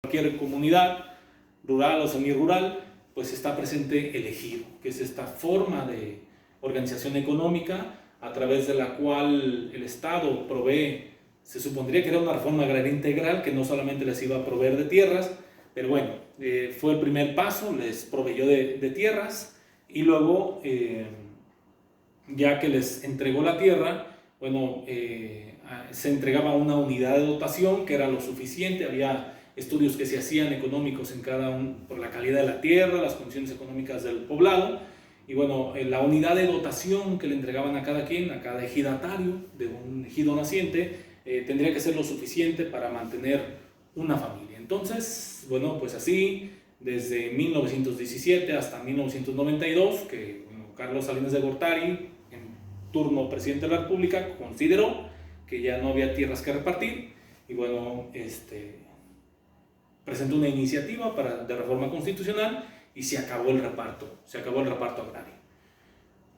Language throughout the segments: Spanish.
cualquier comunidad rural o semirural, pues está presente el ejido, que es esta forma de organización económica a través de la cual el Estado provee. Se supondría que era una reforma agraria integral que no solamente les iba a proveer de tierras, pero bueno, fue el primer paso, les proveyó de tierras y luego, ya que les entregó la tierra, bueno, se entregaba una unidad de dotación que era lo suficiente. Había estudios que se hacían económicos en cada uno por la calidad de la tierra, las condiciones económicas del poblado, y bueno, la unidad de dotación que le entregaban a cada quien, a cada ejidatario de un ejido naciente, tendría que ser lo suficiente para mantener una familia. Entonces, bueno, pues así, desde 1917 hasta 1992, que bueno, Carlos Salinas de Gortari, en turno presidente de la República, consideró que ya no había tierras que repartir, y bueno, presentó una iniciativa de reforma constitucional y se acabó el reparto agrario.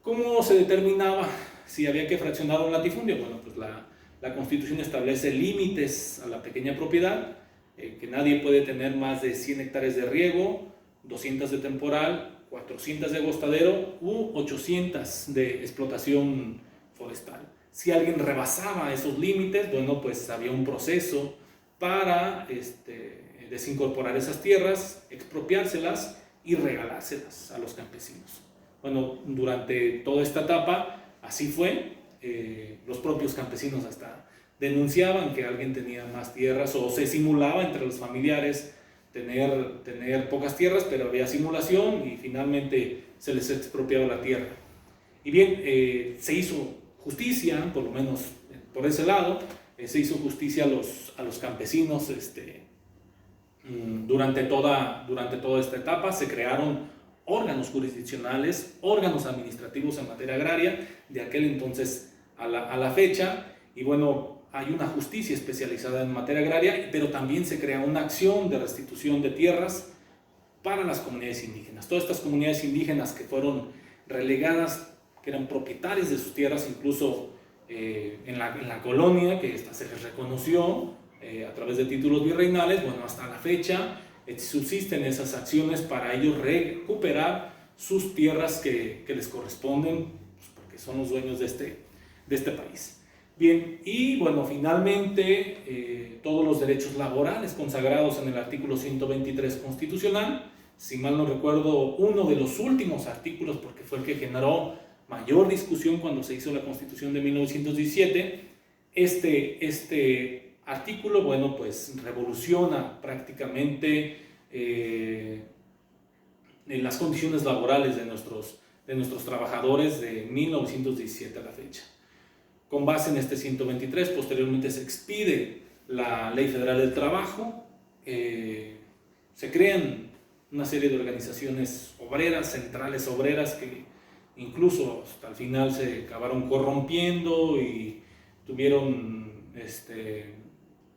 ¿Cómo se determinaba si había que fraccionar un latifundio? Bueno, pues la Constitución establece límites a la pequeña propiedad, que nadie puede tener más de 100 hectáreas de riego, 200 de temporal, 400 de agostadero u 800 de explotación forestal. Si alguien rebasaba esos límites, bueno, pues había un proceso para desincorporar esas tierras, expropiárselas y regalárselas a los campesinos. Bueno, durante toda esta etapa así fue. Los propios campesinos hasta denunciaban que alguien tenía más tierras, o se simulaba entre los familiares tener pocas tierras, pero había simulación y finalmente se les expropiaba la tierra. Y bien, se hizo justicia, por lo menos por ese lado, se hizo justicia a los campesinos. Durante toda esta etapa se crearon órganos jurisdiccionales, órganos administrativos en materia agraria, de aquel entonces a la fecha, y bueno, hay una justicia especializada en materia agraria, pero también se crea una acción de restitución de tierras para las comunidades indígenas. Todas estas comunidades indígenas que fueron relegadas, que eran propietarios de sus tierras, incluso en la colonia, que se les reconoció a través de títulos virreinales, bueno, hasta la fecha subsisten esas acciones para ellos recuperar sus tierras que les corresponden, pues, porque son los dueños de este país. Bien, y bueno, finalmente todos los derechos laborales consagrados en el artículo 123 constitucional, si mal no recuerdo, uno de los últimos artículos, porque fue el que generó mayor discusión cuando se hizo la Constitución de 1917, este artículo, bueno, pues revoluciona prácticamente las condiciones laborales de nuestros trabajadores de 1917 a la fecha. Con base en este 123, posteriormente se expide la Ley Federal del Trabajo, se crean una serie de organizaciones obreras, centrales obreras, que incluso hasta el final se acabaron corrompiendo y tuvieron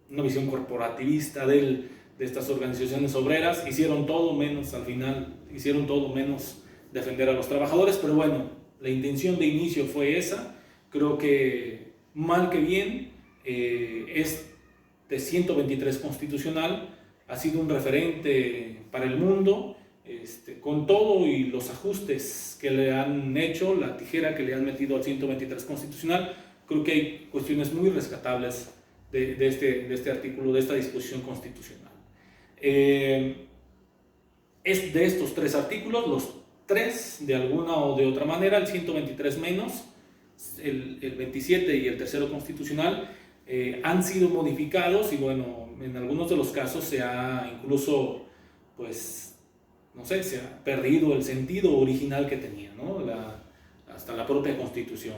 una visión corporativista de estas organizaciones obreras. Hicieron todo menos, al final, hicieron todo menos defender a los trabajadores, pero bueno, la intención de inicio fue esa. Creo que mal que bien, este 123 constitucional ha sido un referente para el mundo, con todo y los ajustes que le han hecho, la tijera que le han metido al 123 constitucional. Creo que hay cuestiones muy rescatables de este artículo, de esta disposición constitucional. Es de estos tres artículos, los tres, de alguna o de otra manera, el 123 menos, el 27 y el tercero constitucional, han sido modificados, y bueno, en algunos de los casos se ha incluso, pues, no sé, se ha perdido el sentido original que tenía, ¿no? Hasta la propia Constitución.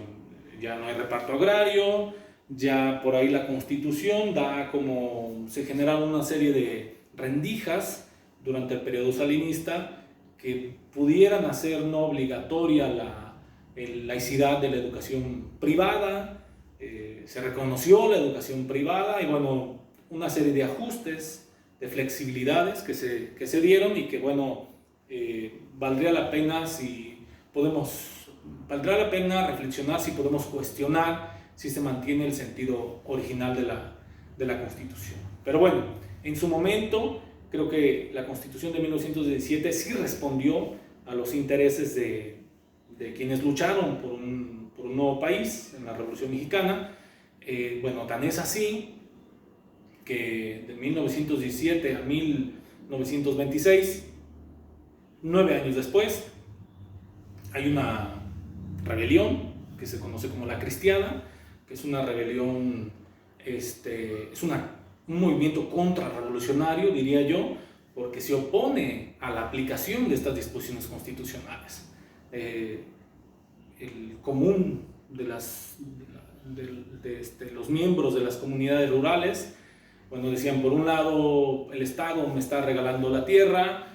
Ya no hay reparto agrario, ya por ahí la Constitución se generaron una serie de rendijas durante el periodo salinista que pudieran hacer no obligatoria la laicidad de la educación privada. Se reconoció la educación privada y bueno, una serie de ajustes, de flexibilidades que se dieron, y que bueno, valdría la pena reflexionar si podemos cuestionar si se mantiene el sentido original de la Constitución. Pero bueno, en su momento creo que la Constitución de 1917 sí respondió a los intereses de quienes lucharon por un nuevo país en la Revolución Mexicana. Bueno, tan es así que de 1917 a 1926, 9 años después, hay una rebelión que se conoce como la Cristiada, que es una rebelión, es un movimiento contrarrevolucionario, diría yo, porque se opone a la aplicación de estas disposiciones constitucionales. El común de los miembros de las comunidades rurales, bueno, decían, por un lado, el Estado me está regalando la tierra,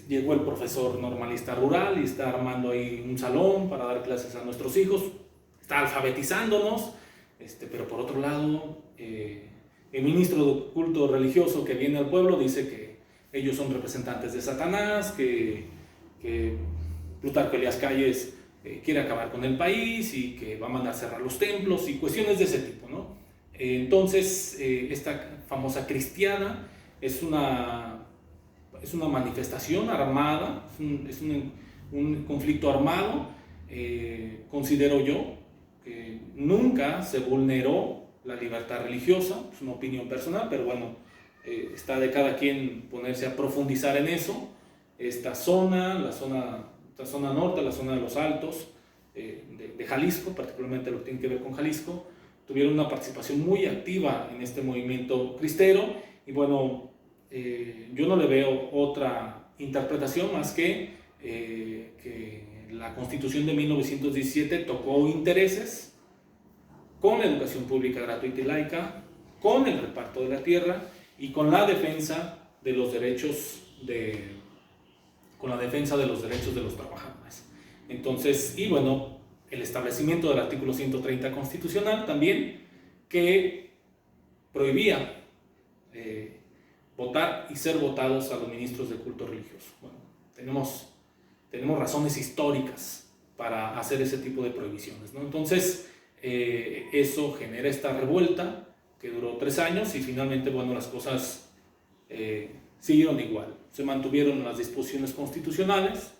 llegó el profesor normalista rural y está armando ahí un salón para dar clases a nuestros hijos, está alfabetizándonos, pero por otro lado, el ministro de culto religioso que viene al pueblo dice que ellos son representantes de Satanás, que Plutarco Elías Calles quiere acabar con el país y que va a mandar cerrar los templos y cuestiones de ese tipo, ¿no? Entonces, esta famosa cristiana es una manifestación armada, es un conflicto armado. Considero yo que nunca se vulneró la libertad religiosa, es una opinión personal, pero bueno, está de cada quien ponerse a profundizar en eso. Esta zona norte, la zona de los Altos, de Jalisco, particularmente lo que tiene que ver con Jalisco, tuvieron una participación muy activa en este movimiento cristero, y bueno, yo no le veo otra interpretación más que la Constitución de 1917 tocó intereses con la educación pública gratuita y laica, con el reparto de la tierra y con la defensa de los derechos de los trabajadores. Entonces, y bueno, el establecimiento del artículo 130 constitucional también, que prohibía votar y ser votados a los ministros de culto religioso. Bueno, tenemos razones históricas para hacer ese tipo de prohibiciones, ¿no? Entonces, eso genera esta revuelta que duró 3 años y finalmente, bueno, las cosas siguieron igual. Se mantuvieron las disposiciones constitucionales.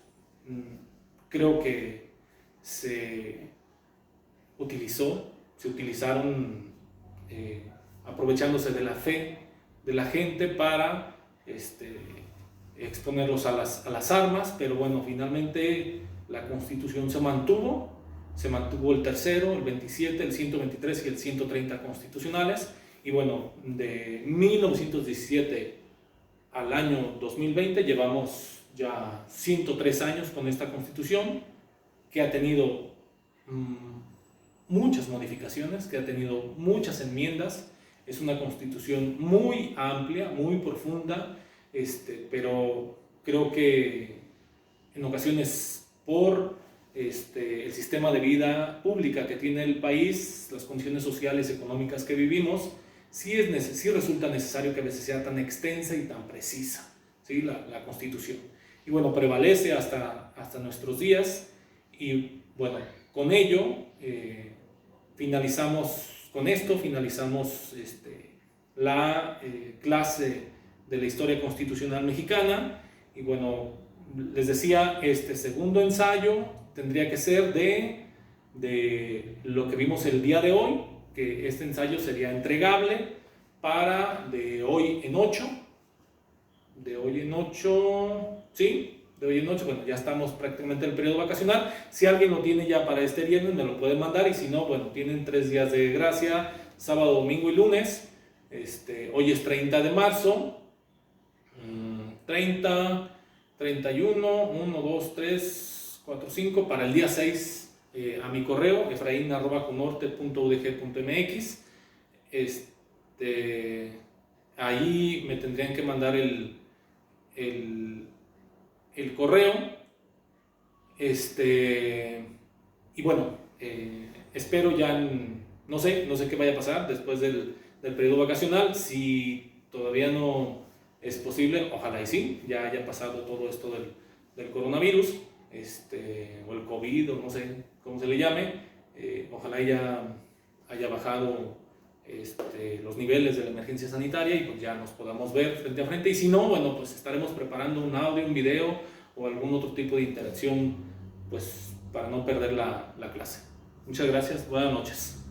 Creo que se utilizaron aprovechándose de la fe de la gente para exponerlos a las armas, pero bueno, finalmente la Constitución se mantuvo el tercero, el 27, el 123 y el 130 constitucionales, y bueno, de 1917 al año 2020 llevamos ya 103 años con esta Constitución, que ha tenido muchas modificaciones, que ha tenido muchas enmiendas. Es una Constitución muy amplia, muy profunda, pero creo que en ocasiones por el sistema de vida pública que tiene el país, las condiciones sociales y económicas que vivimos, sí resulta necesario que a veces sea tan extensa y tan precisa, ¿sí? la Constitución. Y bueno, prevalece hasta nuestros días, y bueno, con ello finalizamos la clase de la historia constitucional mexicana. Y bueno, les decía, este segundo ensayo tendría que ser de lo que vimos el día de hoy, que este ensayo sería entregable para de hoy en 8, bueno, ya estamos prácticamente en el periodo vacacional. Si alguien lo tiene ya para este viernes, me lo pueden mandar, y si no, bueno, tienen 3 días de gracia, sábado, domingo y lunes. Hoy es 30 de marzo, 30, 31, 1, 2, 3, 4, 5, para el día 6, a mi correo, efrain@conorte.udg.mx. Ahí me tendrían que mandar el correo, y bueno, espero ya, no sé qué vaya a pasar después del periodo vacacional. Si todavía no es posible, ojalá y sí, ya haya pasado todo esto del coronavirus, o el COVID, o no sé cómo se le llame, ojalá ya haya bajado los niveles de la emergencia sanitaria y pues ya nos podamos ver frente a frente. Y si no, bueno, pues estaremos preparando un audio, un video o algún otro tipo de interacción, pues para no perder la clase. Muchas gracias, buenas noches.